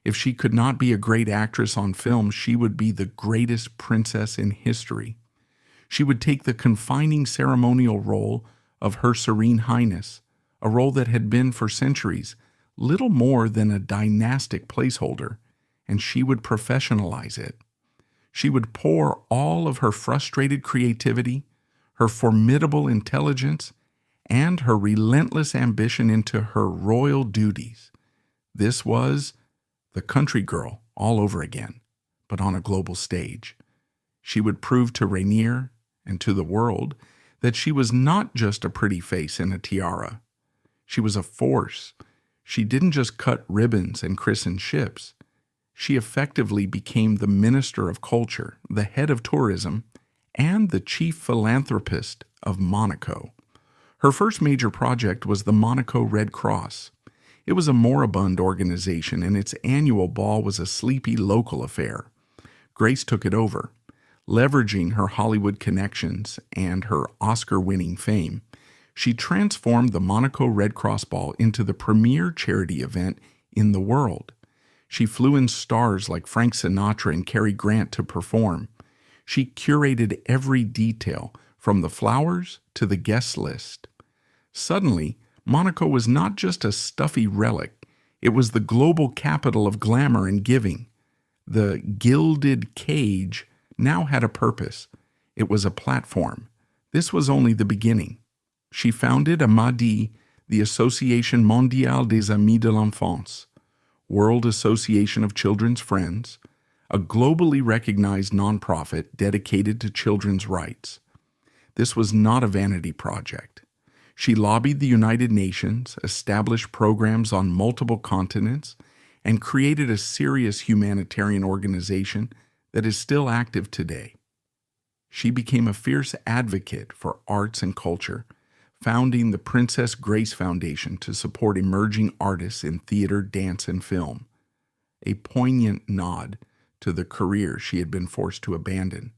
If she could not be a great actress on film, she would be the greatest princess in history. She would take the confining ceremonial role of Her Serene Highness, a role that had been for centuries little more than a dynastic placeholder, and she would professionalize it. She would pour all of her frustrated creativity, her formidable intelligence, and her relentless ambition into her royal duties. This was the country girl all over again, but on a global stage. She would prove to Rainier and to the world that she was not just a pretty face in a tiara. She was a force. She didn't just cut ribbons and christen ships. She effectively became the minister of culture, the head of tourism, and the chief philanthropist of Monaco. Her first major project was the Monaco Red Cross. It was a moribund organization, and its annual ball was a sleepy local affair. Grace took it over. Leveraging her Hollywood connections and her Oscar-winning fame, she transformed the Monaco Red Cross Ball into the premier charity event in the world. She flew in stars like Frank Sinatra and Cary Grant to perform. She curated every detail, from the flowers to the guest list. Suddenly, Monaco was not just a stuffy relic. It was the global capital of glamour and giving. The gilded cage now had a purpose. It was a platform. This was only the beginning. She founded AMADI, the Association Mondiale des Amis de l'Enfance, World Association of Children's Friends, a globally recognized nonprofit dedicated to children's rights. This was not a vanity project. She lobbied the United Nations, established programs on multiple continents, and created a serious humanitarian organization that is still active today. She became a fierce advocate for arts and culture, founding the Princess Grace Foundation to support emerging artists in theater, dance, and film, a poignant nod to the career she had been forced to abandon.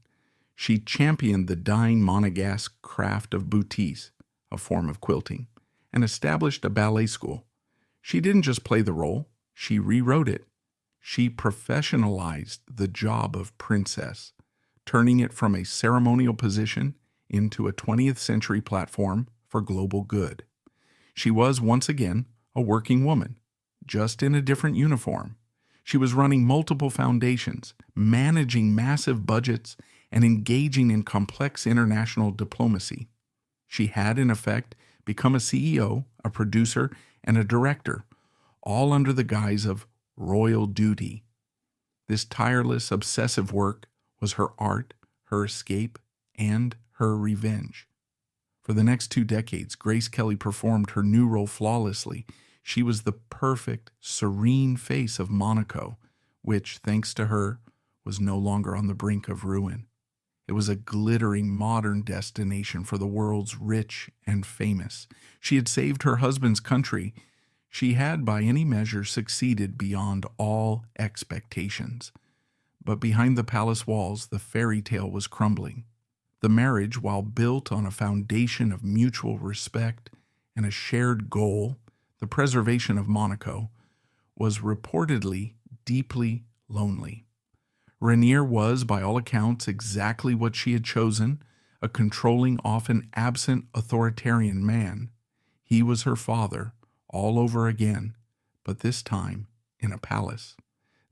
She championed the dying Monegasque craft of boutique, a form of quilting, and established a ballet school. She didn't just play the role, she rewrote it. She professionalized the job of princess, turning it from a ceremonial position into a 20th century platform for global good. She was, once again, a working woman, just in a different uniform. She was running multiple foundations, managing massive budgets, and engaging in complex international diplomacy. She had, in effect, become a CEO, a producer, and a director, all under the guise of royal duty. This tireless, obsessive work was her art, her escape, and her revenge. For the next 2 decades, Grace Kelly performed her new role flawlessly. She was the perfect, serene face of Monaco, which, thanks to her, was no longer on the brink of ruin. It was a glittering modern destination for the world's rich and famous. She had saved her husband's country. She had, by any measure, succeeded beyond all expectations. But behind the palace walls, the fairy tale was crumbling. The marriage, while built on a foundation of mutual respect and a shared goal, the preservation of Monaco, was reportedly deeply lonely. Rainier was, by all accounts, exactly what she had chosen, a controlling, often absent authoritarian man. He was her father, all over again, but this time in a palace.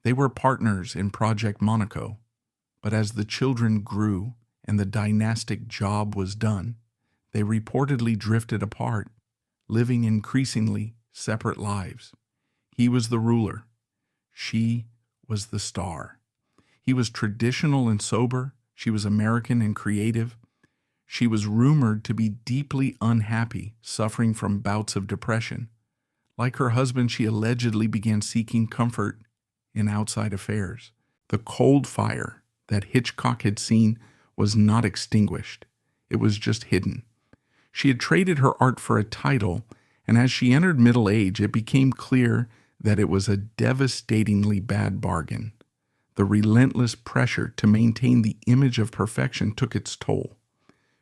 They were partners in Project Monaco, but as the children grew and the dynastic job was done, they reportedly drifted apart, living increasingly separate lives. He was the ruler. She was the star. He was traditional and sober. She was American and creative. She was rumored to be deeply unhappy, suffering from bouts of depression. Like her husband, she allegedly began seeking comfort in outside affairs. The cold fire that Hitchcock had seen was not extinguished. It was just hidden. She had traded her art for a title, and as she entered middle age, it became clear that it was a devastatingly bad bargain. The relentless pressure to maintain the image of perfection took its toll.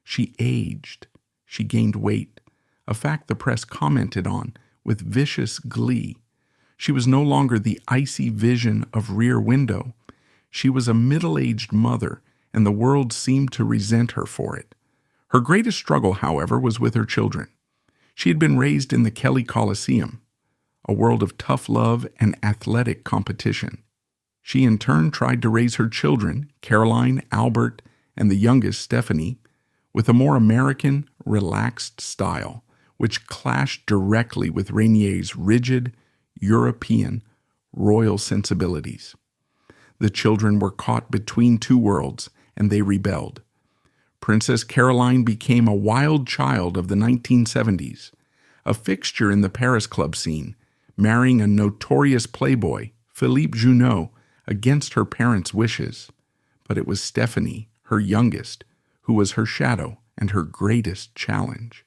She aged. She gained weight, a fact the press commented on with vicious glee. She was no longer the icy vision of Rear Window. She was a middle-aged mother, and the world seemed to resent her for it. Her greatest struggle, however, was with her children. She had been raised in the Kelly Coliseum, a world of tough love and athletic competition. She in turn tried to raise her children, Caroline, Albert, and the youngest, Stephanie, with a more American, relaxed style, which clashed directly with Rainier's rigid, European, royal sensibilities. The children were caught between two worlds, and they rebelled. Princess Caroline became a wild child of the 1970s, a fixture in the Paris club scene, marrying a notorious playboy, Philippe Junot, against her parents' wishes. But it was Stephanie, her youngest, who was her shadow and her greatest challenge.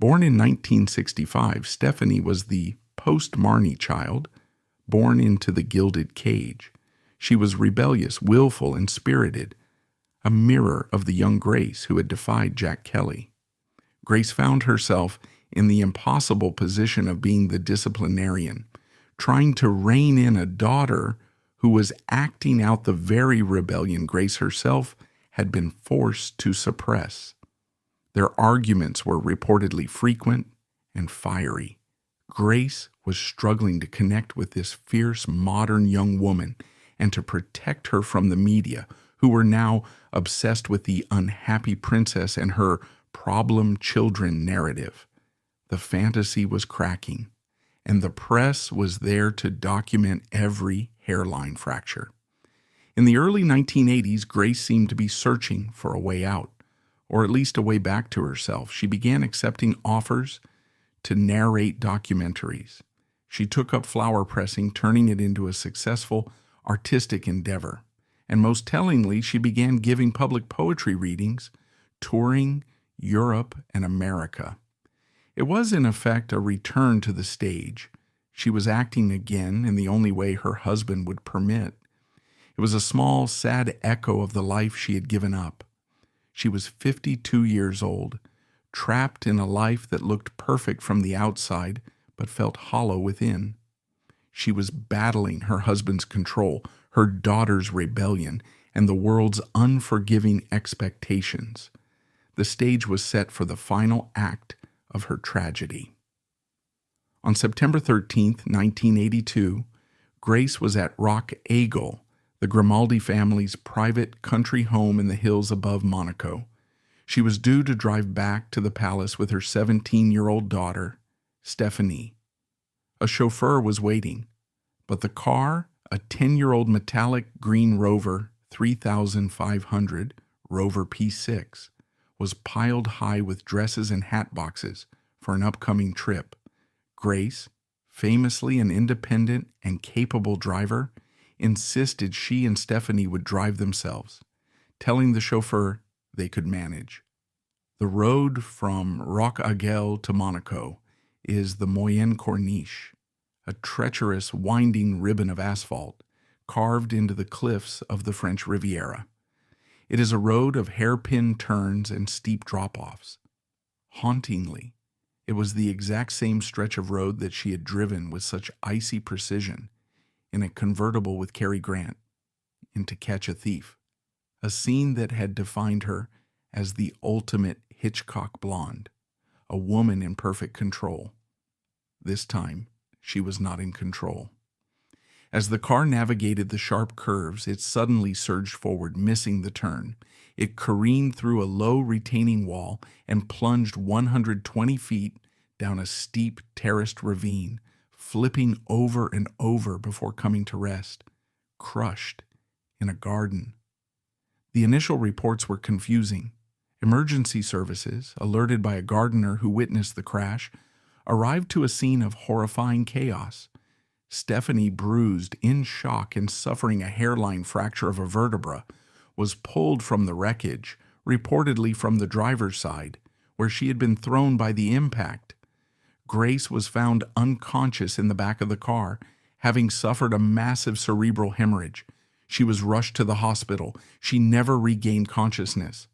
Born in 1965, Stephanie was the post-Marnie child, born into the gilded cage. She was rebellious, willful, and spirited, a mirror of the young Grace who had defied Jack Kelly. Grace found herself in the impossible position of being the disciplinarian, trying to rein in a daughter who was acting out the very rebellion Grace herself had been forced to suppress. Their arguments were reportedly frequent and fiery. Grace was struggling to connect with this fierce modern young woman and to protect her from the media, who were now obsessed with the unhappy princess and her problem children narrative. The fantasy was cracking, and the press was there to document every hairline fracture. In the early 1980s, Grace seemed to be searching for a way out, or at least a way back to herself. She began accepting offers to narrate documentaries. She took up flower pressing, turning it into a successful artistic endeavor. And most tellingly, she began giving public poetry readings, touring Europe and America. It was, in effect, a return to the stage. She was acting again in the only way her husband would permit. It was a small, sad echo of the life she had given up. She was 52 years old, trapped in a life that looked perfect from the outside but felt hollow within. She was battling her husband's control, her daughter's rebellion, and the world's unforgiving expectations. The stage was set for the final act of her tragedy. On September 13, 1982, Grace was at Rock Eagle, the Grimaldi family's private country home in the hills above Monaco. She was due to drive back to the palace with her 17-year-old daughter, Stephanie. A chauffeur was waiting, but the car, a 10-year-old metallic green Rover 3500, Rover P6, was piled high with dresses and hat boxes for an upcoming trip. Grace, famously an independent and capable driver, insisted she and Stephanie would drive themselves, telling the chauffeur they could manage. The road from Roc Aguel to Monaco is the Moyenne Corniche, a treacherous, winding ribbon of asphalt carved into the cliffs of the French Riviera. It is a road of hairpin turns and steep drop-offs. Hauntingly, it was the exact same stretch of road that she had driven with such icy precision in a convertible with Cary Grant in To Catch a Thief, a scene that had defined her as the ultimate Hitchcock blonde, a woman in perfect control. This time, she was not in control. As the car navigated the sharp curves, it suddenly surged forward, missing the turn. It careened through a low retaining wall and plunged 120 feet down a steep terraced ravine, flipping over and over before coming to rest, crushed in a garden. The initial reports were confusing. Emergency services, alerted by a gardener who witnessed the crash, arrived to a scene of horrifying chaos. Stephanie, bruised, in shock, and suffering a hairline fracture of a vertebra, was pulled from the wreckage, reportedly from the driver's side, where she had been thrown by the impact. Grace was found unconscious in the back of the car, having suffered a massive cerebral hemorrhage. She was rushed to the hospital. She never regained consciousness.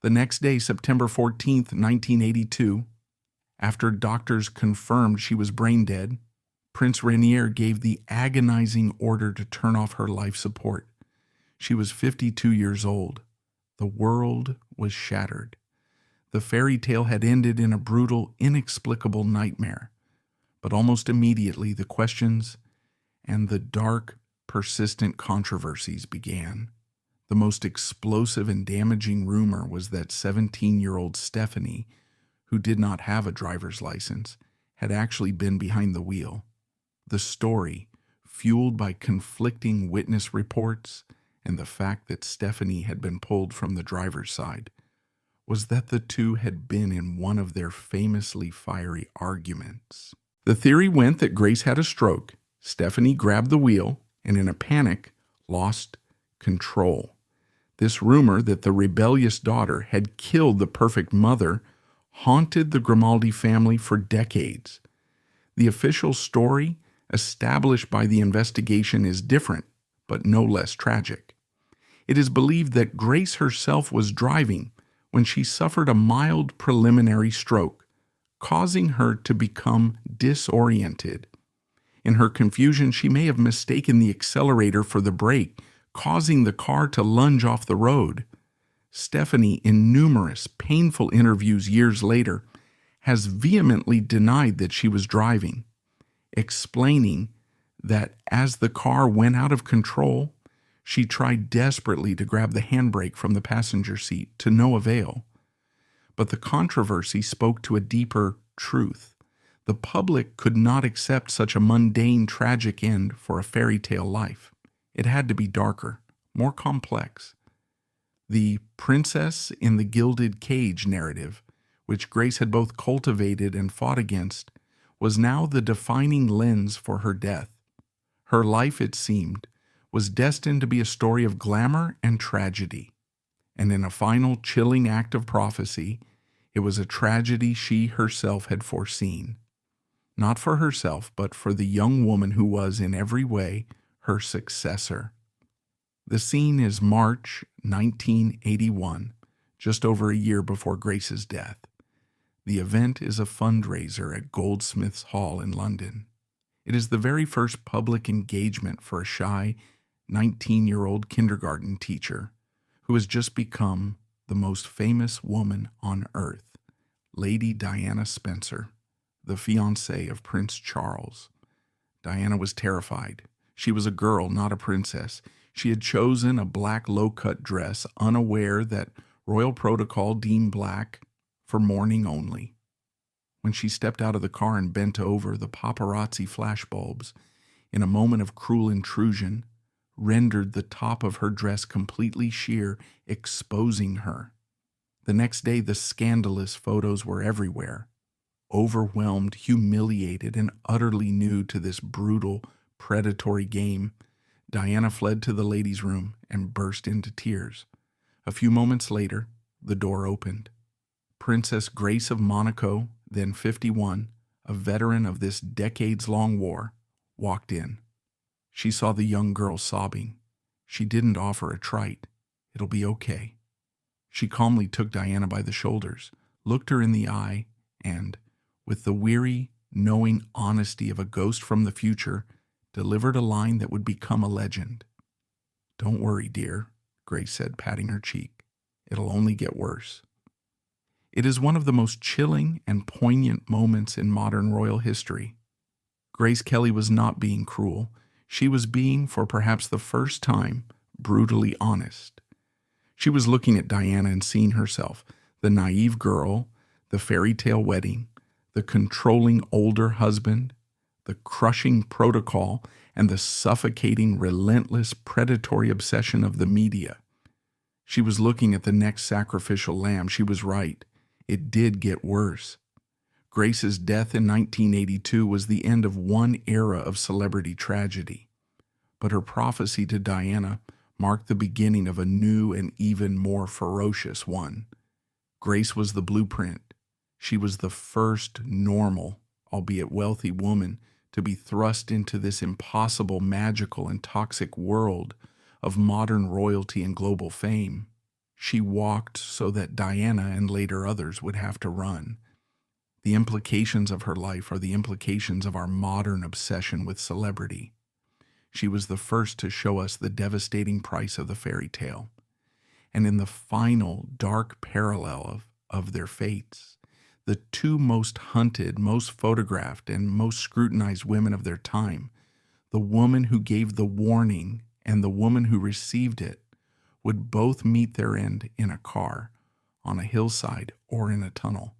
The next day, September 14, 1982, after doctors confirmed she was brain dead, Prince Rainier gave the agonizing order to turn off her life support. She was 52 years old. The world was shattered. The fairy tale had ended in a brutal, inexplicable nightmare. But almost immediately, the questions and the dark, persistent controversies began. The most explosive and damaging rumor was that 17-year-old Stephanie, who did not have a driver's license, had actually been behind the wheel. The story, fueled by conflicting witness reports and the fact that Stephanie had been pulled from the driver's side, was that the two had been in one of their famously fiery arguments. The theory went that Grace had a stroke, Stephanie grabbed the wheel, and in a panic, lost control. This rumor that the rebellious daughter had killed the perfect mother haunted the Grimaldi family for decades. The official story established by the investigation is different, but no less tragic. It is believed that Grace herself was driving when she suffered a mild preliminary stroke, causing her to become disoriented. In her confusion, she may have mistaken the accelerator for the brake, causing the car to lunge off the road. Stephanie, in numerous painful interviews years later, has vehemently denied that she was driving, explaining that as the car went out of control, she tried desperately to grab the handbrake from the passenger seat, to no avail. But the controversy spoke to a deeper truth. The public could not accept such a mundane, tragic end for a fairy tale life. It had to be darker, more complex. The princess in the gilded cage narrative, which Grace had both cultivated and fought against, was now the defining lens for her death. Her life, it seemed, was destined to be a story of glamour and tragedy. And in a final chilling act of prophecy, it was a tragedy she herself had foreseen. Not for herself, but for the young woman who was, in every way, her successor. The scene is March 1981, just over a year before Grace's death. The event is a fundraiser at Goldsmiths Hall in London. It is the very first public engagement for a shy 19-year-old kindergarten teacher who has just become the most famous woman on earth, Lady Diana Spencer, the fiancée of Prince Charles. Diana was terrified. She was a girl, not a princess. She had chosen a black low-cut dress, unaware that royal protocol deemed black for mourning only. When she stepped out of the car and bent over, the paparazzi flashbulbs, in a moment of cruel intrusion, rendered the top of her dress completely sheer, exposing her. The next day, the scandalous photos were everywhere. Overwhelmed, humiliated, and utterly new to this brutal, predatory game, Diana fled to the ladies' room and burst into tears. A few moments later, the door opened. Princess Grace of Monaco, then 51, a veteran of this decades-long war, walked in. She saw the young girl sobbing. She didn't offer a trite. "It'll be okay." She calmly took Diana by the shoulders, looked her in the eye, and, with the weary, knowing honesty of a ghost from the future, delivered a line that would become a legend. "Don't worry, dear," Grace said, patting her cheek. "It'll only get worse." It is one of the most chilling and poignant moments in modern royal history. Grace Kelly was not being cruel. She was being, for perhaps the first time, brutally honest. She was looking at Diana and seeing herself, the naive girl, the fairy tale wedding, the controlling older husband, the crushing protocol, and the suffocating, relentless, predatory obsession of the media. She was looking at the next sacrificial lamb. She was right. It did get worse. Grace's death in 1982 was the end of one era of celebrity tragedy. But her prophecy to Diana marked the beginning of a new and even more ferocious one. Grace was the blueprint. She was the first normal, albeit wealthy woman to be thrust into this impossible, magical, and toxic world of modern royalty and global fame. She walked so that Diana and later others would have to run. The implications of her life are the implications of our modern obsession with celebrity. She was the first to show us the devastating price of the fairy tale. And in the final dark parallel of their fates, the two most hunted, most photographed, and most scrutinized women of their time, the woman who gave the warning and the woman who received it, would both meet their end in a car, on a hillside, or in a tunnel,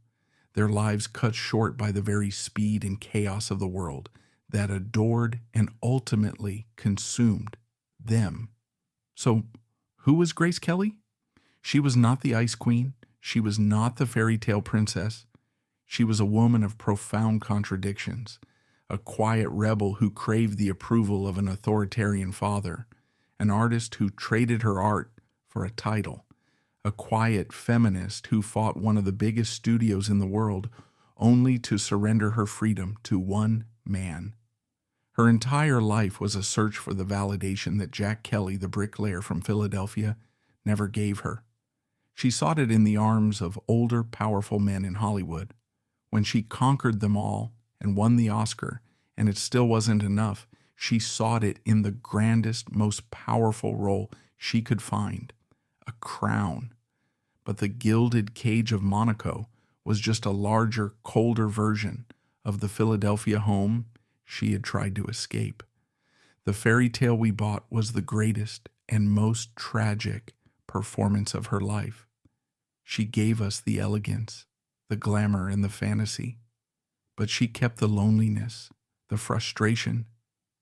their lives cut short by the very speed and chaos of the world that adored and ultimately consumed them. So, who was Grace Kelly? She was not the Ice Queen. She was not the fairy tale princess. She was a woman of profound contradictions, a quiet rebel who craved the approval of an authoritarian father, an artist who traded her art for a title, a quiet feminist who fought one of the biggest studios in the world only to surrender her freedom to one man. Her entire life was a search for the validation that Jack Kelly, the bricklayer from Philadelphia, never gave her. She sought it in the arms of older, powerful men in Hollywood. When she conquered them all and won the Oscar, and it still wasn't enough, she sought it in the grandest, most powerful role she could find, a crown. But the gilded cage of Monaco was just a larger, colder version of the Philadelphia home she had tried to escape. The fairy tale we bought was the greatest and most tragic performance of her life. She gave us the elegance, the glamour, and the fantasy, but she kept the loneliness, the frustration,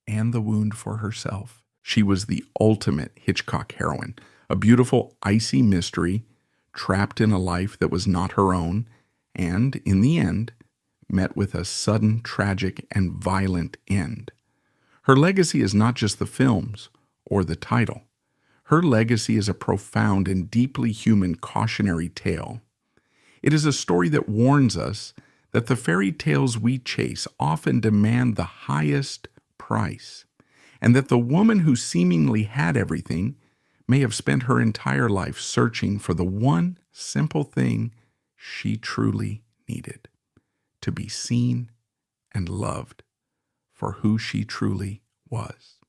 and the wound for herself. She was the ultimate Hitchcock heroine, a beautiful, icy mystery, trapped in a life that was not her own, and, in the end, met with a sudden, tragic, and violent end. Her legacy is not just the films or the title. Her legacy is a profound and deeply human cautionary tale. It is a story that warns us that the fairy tales we chase often demand the highest price, and that the woman who seemingly had everything may have spent her entire life searching for the one simple thing she truly needed: to be seen and loved for who she truly was.